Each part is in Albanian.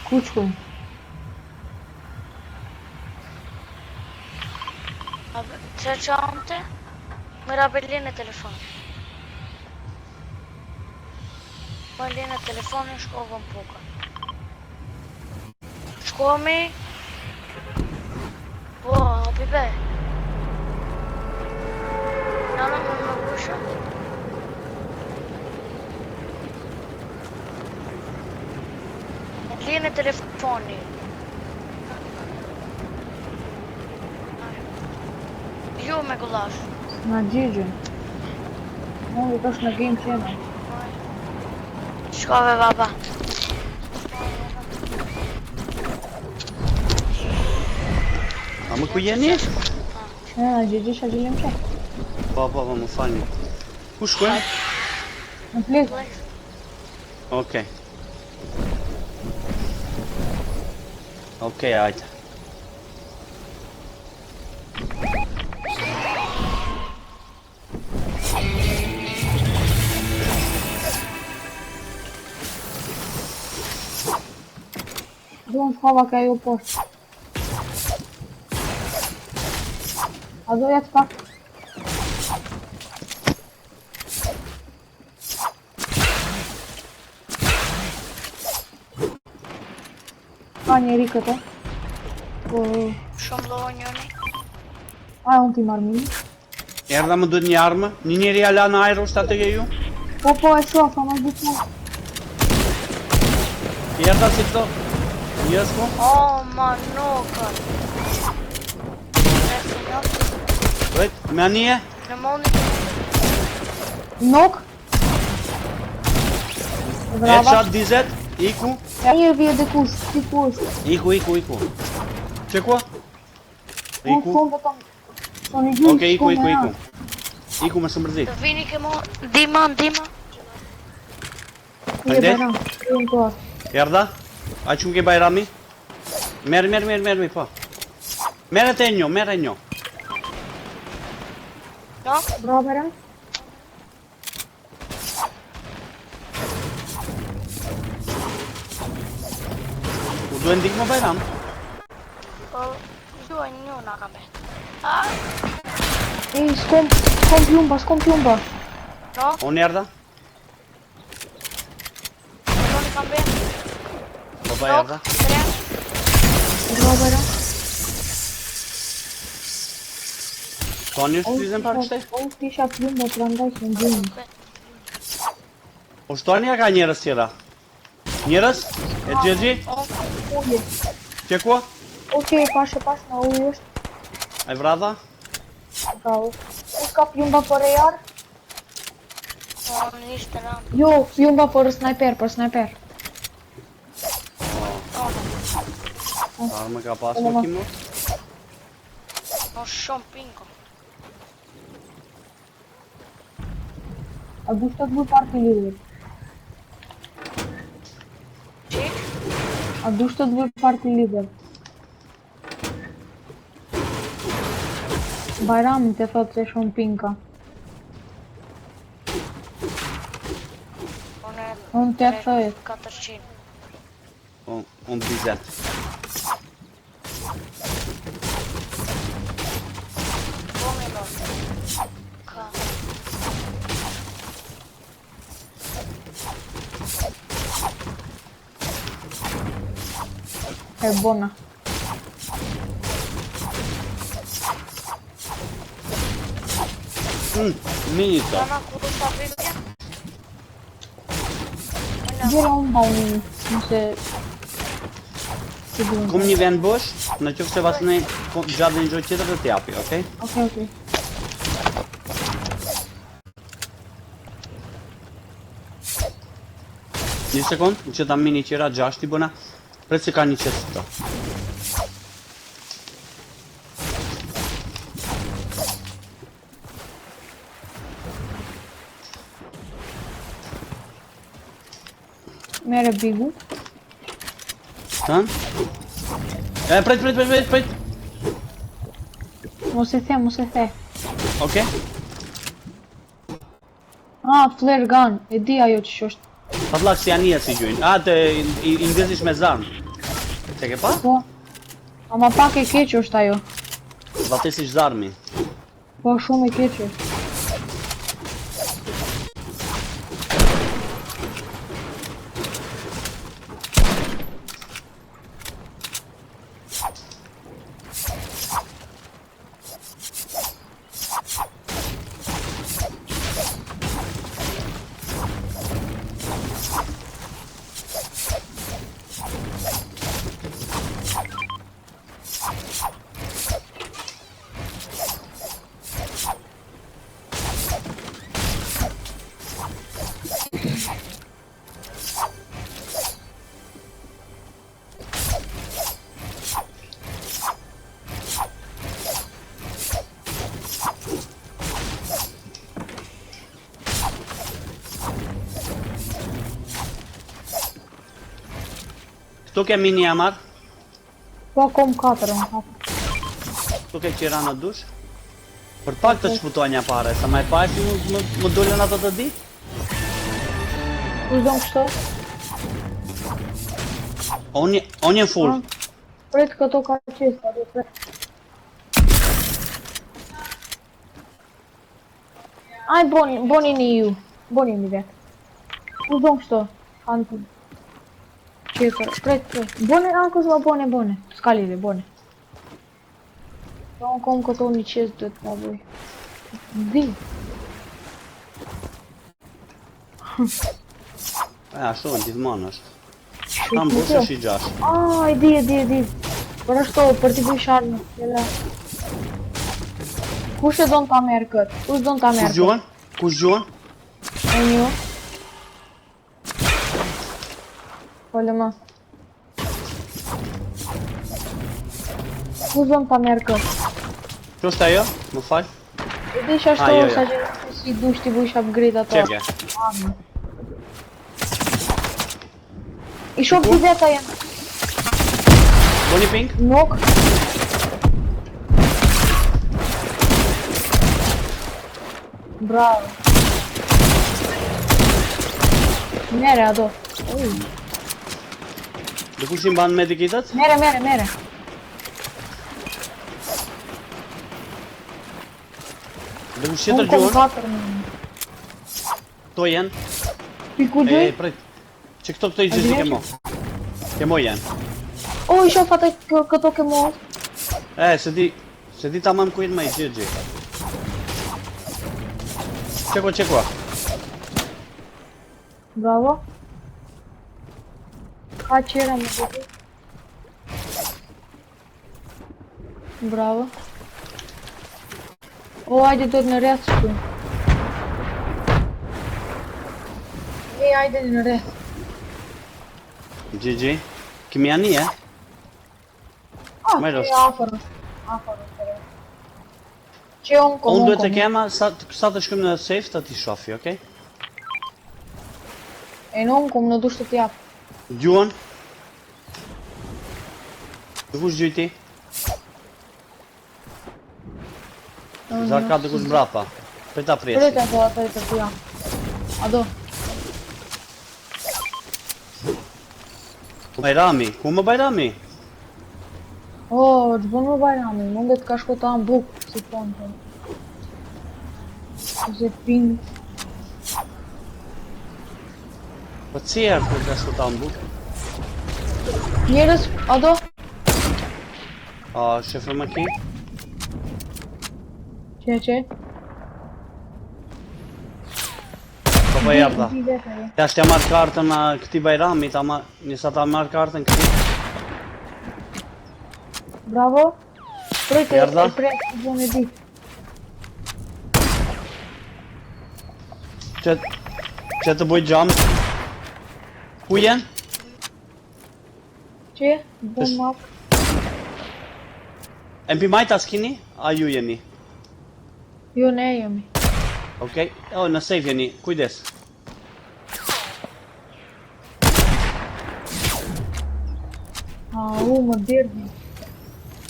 Ku shkojmë? C'è gente? Mirabellina e telefono. Mirabellina e telefono shkova në puka. Shkomi? Po, hapi be. Nana më busha? Mirabellina e telefoni. Ju me gullash. Na gjigjen. Unë tash në game channel. Shkove baba. A më ku jeni? Na gjigje shagjilim që? Po, më falni. Ku shkojmë? Në plek. Okej. Okej, hajde. Duhem shkova ka ju poshtë. A do jetë pak? Ka njeri këtë? Po... Shumë loho njëni. A, unë ti marrë mini? Erdha më duhet një armë? Një njeri ala në ajro shtë atë ke ju? Po, e shofa, ma gjithë më. Erdha si këto? Njës po? Oh, ma nokër. Vejt, me anije? Në moni. Nok? Brava. Headshot, dizet, iku. Ja një vje dhe kush, ti kush. Iku. Që kua? Unë Iku. shumë vetëm. Soni gjynë. Okej, iku. Iku me së mërzit. Të vini ke mo. Dima. Kuje bajram. Kuje në kohë. Erdha? A që më ke bajrami? Merë, po. Merë e njo. No? Bravo bajram. U duhet ndik më bajram? Po, duaj një nga ka bet. Ej, s'kom pjumba. No? Unë erdha? Doni kam bet. Po ba erdha? Bravo bajram. Toni është prizën për kështë? Unë t'isha pjumba për andaj që në gjynë. Po shtoni ja ka njërës tjera? Njërës? E gjegji? Uje. Që kua? Okej, pashe na uje është. A i vradha? Bravo. Unë s'ka pjumba për e jarë? Po, në ishte në. Jo, pjumba për sniper. Arme ka pas më kimo? No shumë pinko. A du shtë të bëj parti lider? Qi? A du shtë të bëj parti lider? Bajrami të thotë se shumë pinka. Unë të thojët. 400. Unë bizet. Bome lo. Ka. E bona. Minito. Nana ku do të aprimja? Gjera unë bajnë, nëse... Si duhen. Kum një vend bosh, në qofë se vas ne gjatë dhe një gjojë tjetër dhe t'japi, okej? Okej. Një sekund, që ta mini qera 6 t'i bëna, pret se ka një qesë të. Mere bigu. Tan? Prit. Mos e the. Okej? Ah, flare gun. E di ajo që është. Patlak si anija si gjujnë. A, të i ndezish me zarmë. Se ke pa? Po. Ama pak e keq është ajo. Vate si zdarmi. Po shumë e keq është. Këtu ke mini amar, Po kom 4 në 4. këtu ke qira në dush. Për pak të shputoj një pare, sa ma e pashti më dullen ato të di? Ku s'do në kështu? On jem full. Pret këto ka qesta, do pret. Aj boni një ju. Boni një vetë. Ku s'do në kështu? Kanë të... Qekër, pret. Bone, ankus ma bone. S'ka lidi, bone. Po unë kom këto një qesë dhe të më bëj. Di. E, ashtu, gjithmonë është. Kam bush është i gjash. Ai, di. Për ashtu, për t'i bëj sharmë. Jela. Kush e don ta merë këtë? Kush don ta merë këtë? Kush gjuan? E një. Pole ma. Kush don ta merë këtë? Që është ajo? Më fal? E di që ashtu, jo. sa që si dush t'i bëj upgrade ato. Qeke. I shoh t'i veta jenë. Boni ping? Nok. Bravo. Mere ado. Dhe kush i mban medikitet? Mere. Dhe kush qëtër Unë kom gjuan? 4 në. To jenë? Piku E, gjoj? prit. Që këto i gjithi ke mo. Ke mo jenë. O, i shoh atë këto ke mo. E, se di tamam ku jenë ma i gjithi. Qeko. Bravo. Ka qera me gjithi. Bravo. O, ajde do të në rreth shtu. Ajde në rreth. GG. Kimi janë një, Majros. Afër. Që unë kom. Unë duhet të kema, sa të shkëm në safe të ti shofi, okej? E në unë kom në dush të t'jap. Gjuan? Dhe kush gjyti? Zar ka dhe kush mbrapa. Për ta presi. Prete po atë të t'jap. Ado. Bajrami, ku më Bajrami? O, të bënë më Bajrami, mundet ka shko të anë buk, si tonë të. Se ping. Po cjerë kur ka shku ta mbuk? Njerës, ado? A, shefër më ki? Që? Po jardha. Ja shtë ja marrë kartën a këti Bajramit, ama njësa ta marrë kartën këti. Bravo. Prete, Erdha. prete, gjone dit. Që të bëj jump. Ku jenë? Që? Bëm map. MP majta s'kini? A ju jeni? Jo, ne jemi. Okej, o në safe jeni, kujdes. Më dërdi.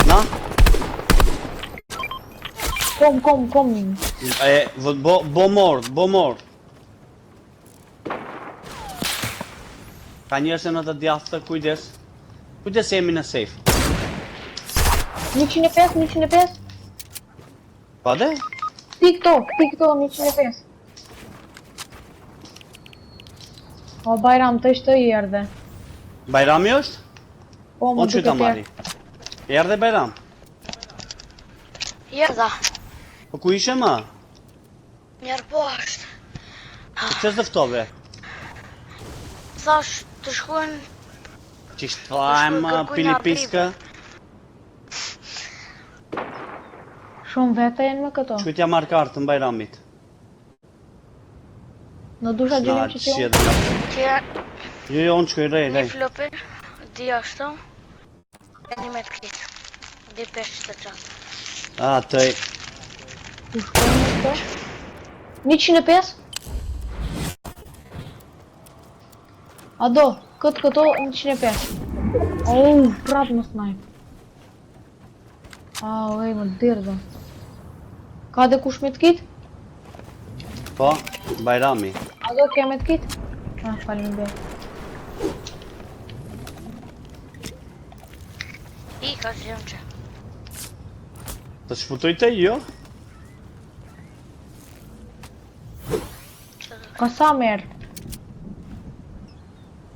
Na? Kom një. E, bo mord. Ka njerëse në të djathë të kujdes. Kujdes se jemi në safe. 105, 105. Pa dhe? TikTok, 105. O Bajram, të ishte i erdhe. Bajrami është? Po, më Unë që ta duket marri. Erdhe Bajram. Jerdha. Po ku ishe ma? Njerë po është. Qës dëftove? Thash të shkojnë Qishtë thajmë kërkuj pini nga piska? Shumë vete jenë me këto. Shkujt ja marrë kartën Bajramit. Në dusha gjelim që që unë. që Jo, unë shkoj rej, një rej. flopin, di ashtu, e një me të kitë. Di 5 të qatë. A, tëj. Ku shkojnë me këto? 105? A do, këto 105. Prap më snajp. Ej, më dirë. Ka dhe kush me të kitë? Po, Bajrami. A do kja me të kitë? Falim dhe. I ka zhjëm që. Të shputoj të jo? Ka sa merë?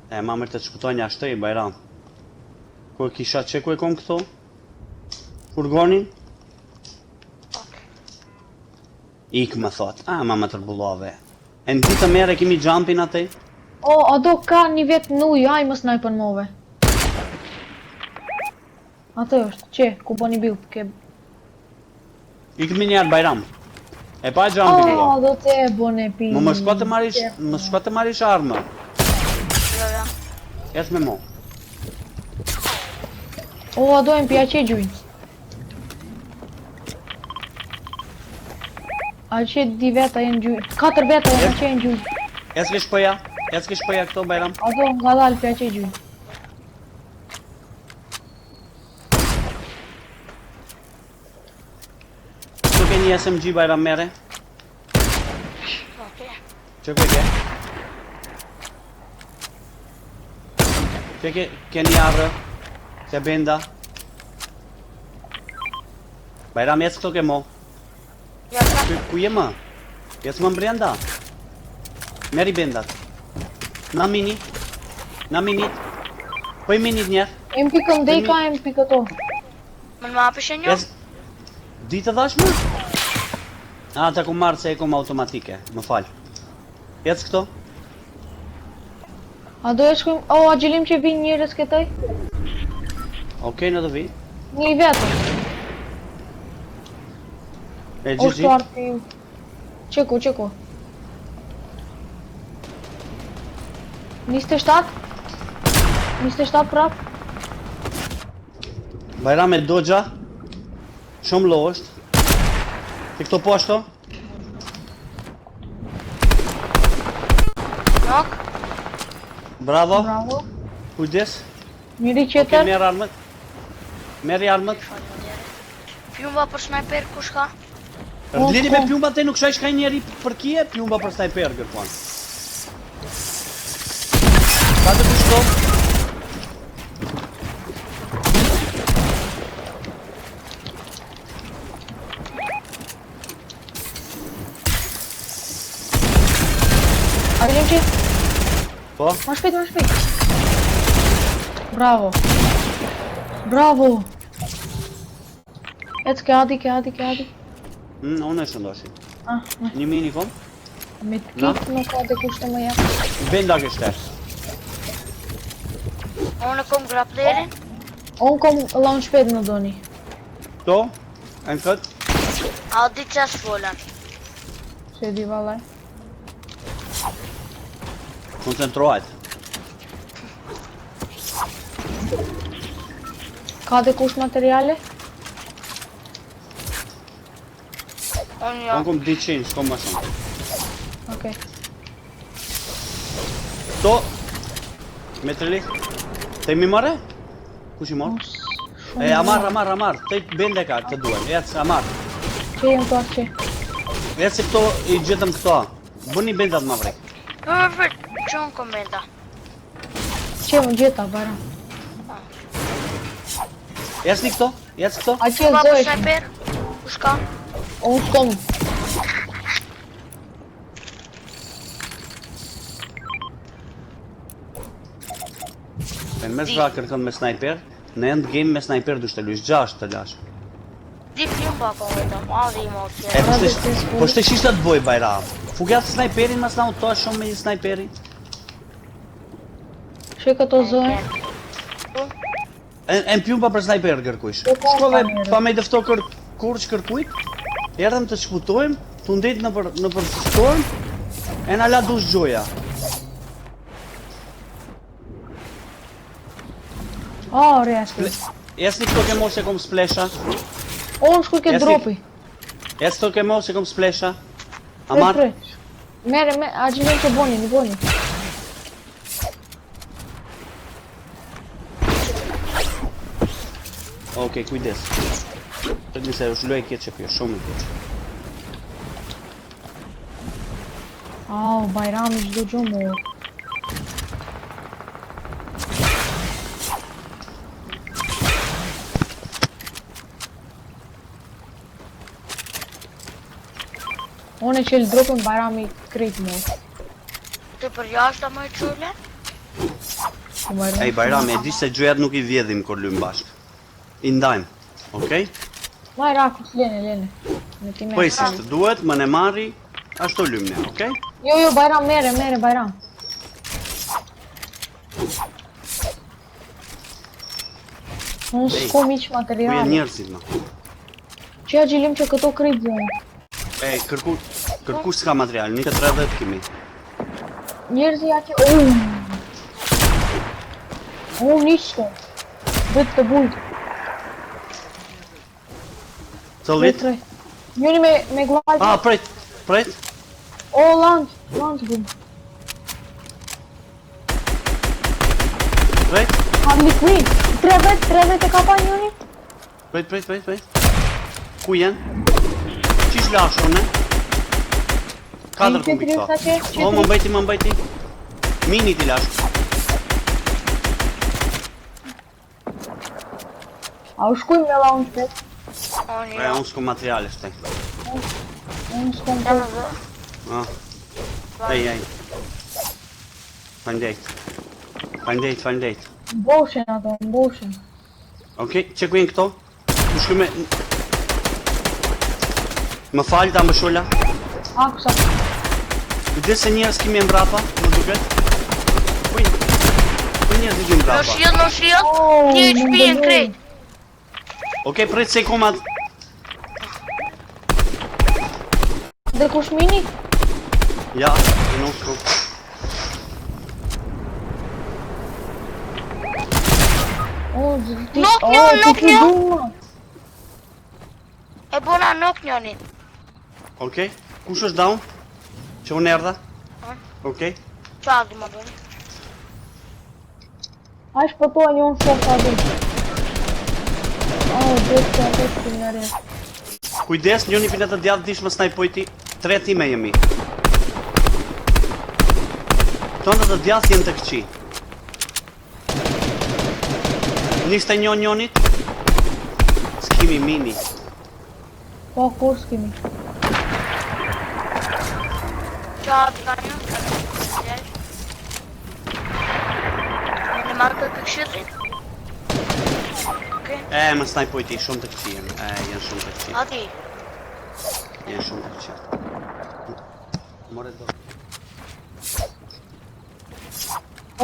E, ma mërë të shputoj një ashtë i Bajram. Ku e kisha që ku e kom këto? Furgonin? Ik më thot, ma më tërbullove. E në ditë mere kemi jumpin atej? A do ka një vetë në ujë, aj më snajpën move. Atë është, që, ku po një build, ke... Ik më njerë Bajram. E pa jumpin jo. Do të e bone pi... Më shko të marish armë. Jo. Ec me mo. A do e më pja që gjujnë. A që di veta jenë gjujnë. 4 veta jenë që jenë gjujnë. Ec ke shpoja këto Bajram. A do nga dalë pja që gjujnë. Që ke një SMG Bajram mere? Okej. Që ke? Që ke një arë? Se benda? Bajram ec këto ke mo. Jerdha. Ku je më? Ec më mbrenda. Meri bendat. Na minit. Po i minit njerë. E më pikën dhe ka e më pikë to. Më në apëshe një? Ec... Ditë dhash më? Ta ku marrë se e kom automatike. Më falë. Ec këto? A do e shkujmë... a gjelim që vinë njërës këtoj? Okej, në të vi. Një i vetë. E O GG. shtuar të ju. Qeko. 27? 27 prap? Bajram e dogja. Shumë lo është. Ti këto po ashto? Nok? Bravo. Bravo. Kujdes. Njëri Okej, qeter. merë armët. Merë armët. Pjumba për sniper kush ka? Lidhi me pjumba te nuk shaj shkaj njeri për kje, pjumba për sniper gërpon. Ka të kushto? A gjelim që? Po? Ma shpejt. Bravo. Ec ke adi. Unë e shëndoshi. Një mini kom? Me të kitë nuk ka dhe kushte më jep. Benda kështë. Unë kom grapplerin. Unë kom launchpad në doni. To? E në këtë? A di qas folën. Se di valaj. Koncentrohet. Ka dhe kush materiale? Unë jo. Unë kom 200, s'kom ma shumë. Okej. To? Me të lik? Te mi mare? Kush i morë? E, amar. Te bende ka të duhem. Ec, amar. Që jem të arqe. Ec se këto i gjetëm këto. Bëni bendat ma vrek. Për që unë kom benda. Që më gjeta, bara. Ecni këto, ec këto. A që Pa zë për është? sniper. Ku shka? Unë shkom. E me zhra kërkon me sniper. Në end game me sniper du shtë lush 6 të lash. Di plumba po vetëm, adhi i mos E po shte shishtë të boj Bajram. Fugjat sniperin mas na u to shumë me i sniperi. Shë këto zë. E më pjumba për sniper kërkujsh. Po, po, Shkove mirë. pa me i dëfto kur që kërkujt. Erdhem të shputojmë, të ndet në për storm. E na la dush gjoja. A, rjashtë. Jesni këto ke mos e kom splesha. Unë shku ke Esi. dropi. Jes këto ke mos e kom splesha. Prej, Amar, prej. Mere, a që vjen që boni, një boni. okej, kujdes. Të një se është luaj kjetë që pjo, shumë i kjetë. Au, Bajrami çdo gjë më. Unë e qelë dropën Bajrami krejt më. Ti për jashtë më e çule? Ej, Bajram, e di se gjojat nuk i vjedhim kur lym bashk. I ndajmë, okej? Bajrakus, lene. Në ti Po i merë. si të duhet, më ne marri, ashtu lym ne, okej? Jo, Bajram, mere, Bajram. Unë s'kom iq Ku jenë materiale. njerëzit, ma? Që ja gjilim që këto krejt vjen. Ej, kërku s'ka material, një 30 kemi. Njerëzi ja që... Unë nishtë. Vetë të bujtë. Cëllit? Njëri me glajtë. Ah, pret. O, launch bum. Pret, Harley Quinn. 3 vet e ka pa njëri. pret. Ku janë? Qish lashon, e? 4 Qetri kumbit sa që, fa. O, më mbajti. Mini ti lash. A u shkujmë me launch pad. Unë E, jo. unë s'ko materiale shte. Unë s'kom Jam të... zë. Ah, ej. Falndejt. Mboshen ato, mboshen. Okej, që ku jenë këto? Ku shku me... Më falë ta më sholla. A, kësa. Kujdes se njerës kimi e mbrapa, më duket. Ku njerës i kimi No mbrapa. shield. Oh, Një më HP e ndëlloj. krejt. Okej, prit se i komat. Dhe kush mini? Ja, e nuk shku. O, ti... Nok O, një, ti nok ki një. duma. E bona nok njënin. Okej, kush është down? Që unë erdha? Okej. Qa di më bëni? A shpëtoa një unë shumë ka dhe. O, dhe të njëre. Kujdes, njëni për të djatë dish më snajpojti. 3 time jemi. Tonë të djatë jenë të këqi. Niste njënit? S'kimi mini. Po, kur s'kemi. Qa di ka një? Në marrë të këshirrit? Okej. E, më snajpojti, shumë të këqi jenë. Jenë shumë të këqi. Ati. Jenë shumë të këqi. More do.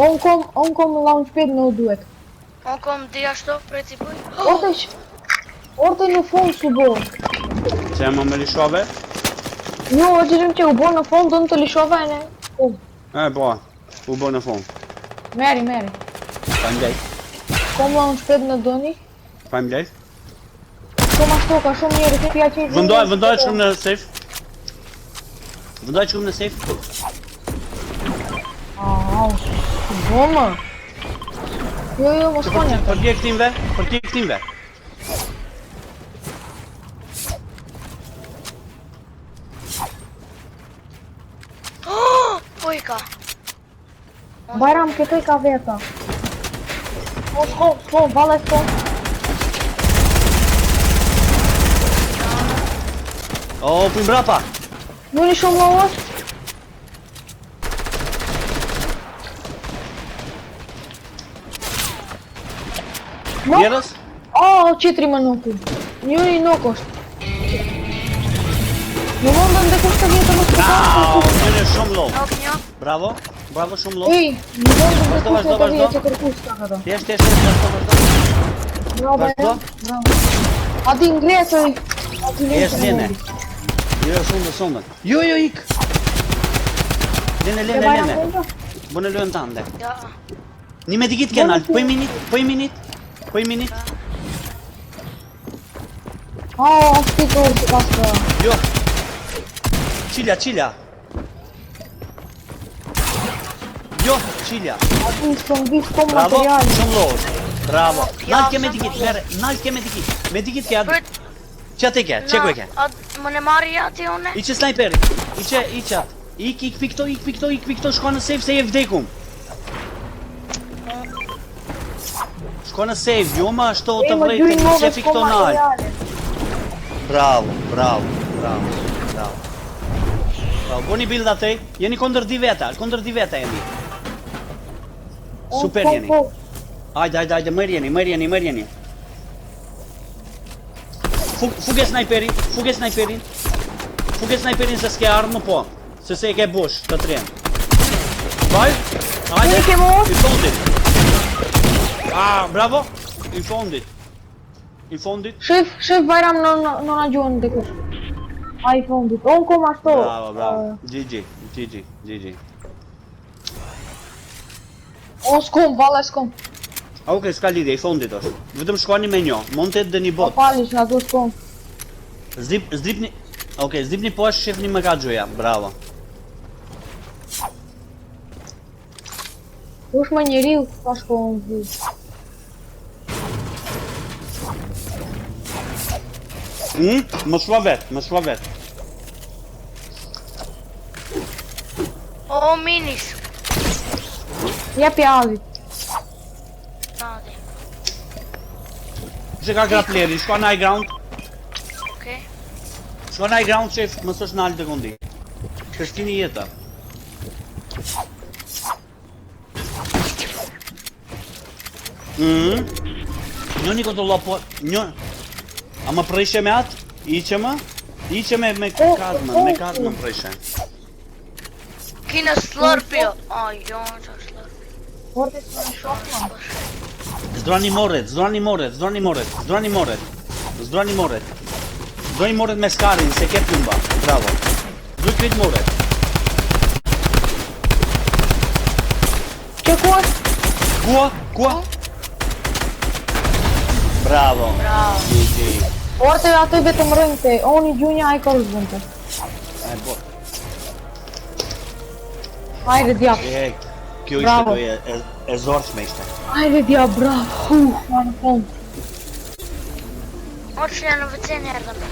On kom launchpad në u duhet. Unë kom di ashtu, prej si buj. Orte në fond s'u bo. Që e më me lishove? Jo, o gjirim që u bo në fond, do në të lishova e ne. O, E, po, u bo në fund. meri. Falmdejt. Kom launchpad në doni. Falmdejt. Kom ashtu, ka shumë njeri të pja që i... Vëndoj që në safe. Vëndoj që në safe. Au, s'u bo më. Jo, mos konja. Për kje këtimve? Po i ka. Bajram, këtoj ka veta. Po, valle s'ko. O, pui mbrapa. Nu-i shumë më është? No? Vjerës? O, qetri më nuku. Njëri nuk është. Në mundën dhe kushtë të vjetë më së Au, njëri është shumë low. Nok një. Bravo. Bravo, shumë low. Ej, në mundën dhe Vazhdo, kushtë të vazhdo, vjetë që kërkush ka këto. Thjesht, vazhdo. Bravo, Vazhdo. bravo. Ati ngresëj. Ati Jesh lene. Jo, shumë. Jo, ik. Lene. Bune luen tande. Ja. Një medikit kenal, po i minit. O, është të urë që pasë. Jo. Qilja. Jo, qilja. Ati shumë visë kom Bravo, materiali. shumë low. Bravo. Ja, Nalt ke shumë medikit, low. mere. Nalt ke medikit. Medikit ke atë. Prit. Qa te ke, që ku e ke? Më në marri ati une? Iqe snajperi, iqe atë. Ik pikto, shko në safe se je vdekum. Shko në safe, jo ma ashto të Më vrejtë, gjyri që më pikto kom nalë. materiali. Bravo. Boni bilda tej, jeni kondër di veta jeni. Super jeni. Hajde, mërë jeni. Fuge snajperin. Fuge snajperin se s'ke armë po. Se se e ke bush, të trenë. Hajde, Një ke mos? i fondit. Bravo, i fondit. Shef Bajram në në gjuhën dhe kush. A i fondit. Unë kom ashto. Bravo. GG. O s'kom, valla s'kom. Oke, s'ka lidhje, i fondit është. Vetëm shkoni me njo, montet dhe një Po bot. palish në ato s'kom. Zdipni... Oke, zdipni po është shifni më ka gjoja, bravo. Ush më njeriu ka shkohën zi. Më shua vet. O, minis. Jep i avit. Nadi. Që ka grapleri, shko në high ground. Okej. Shko në high ground, shef, më së nalë të kondi. Kështini jeta. Njëni kontrollo po... A më prejshe me atë? Iqe me kazmën prejshe. Kina slurpio. Jo, që slurpio. Forte s'më në shokë, man. Zdrani moret. Zdroni moret me skarin, se ke plumba. Bravo. Zdroj krit moret. Që ku është? Kua? Bravo. GG. Forte ato i vetëm rëngte. Oni gjunja a i kërës bënte. Bo. Hajde djap. Kjo Bravo. ishte e zorshme ishte. Hajde djap, bravo. Ma në fond. O, që janë në vëceni erdhën në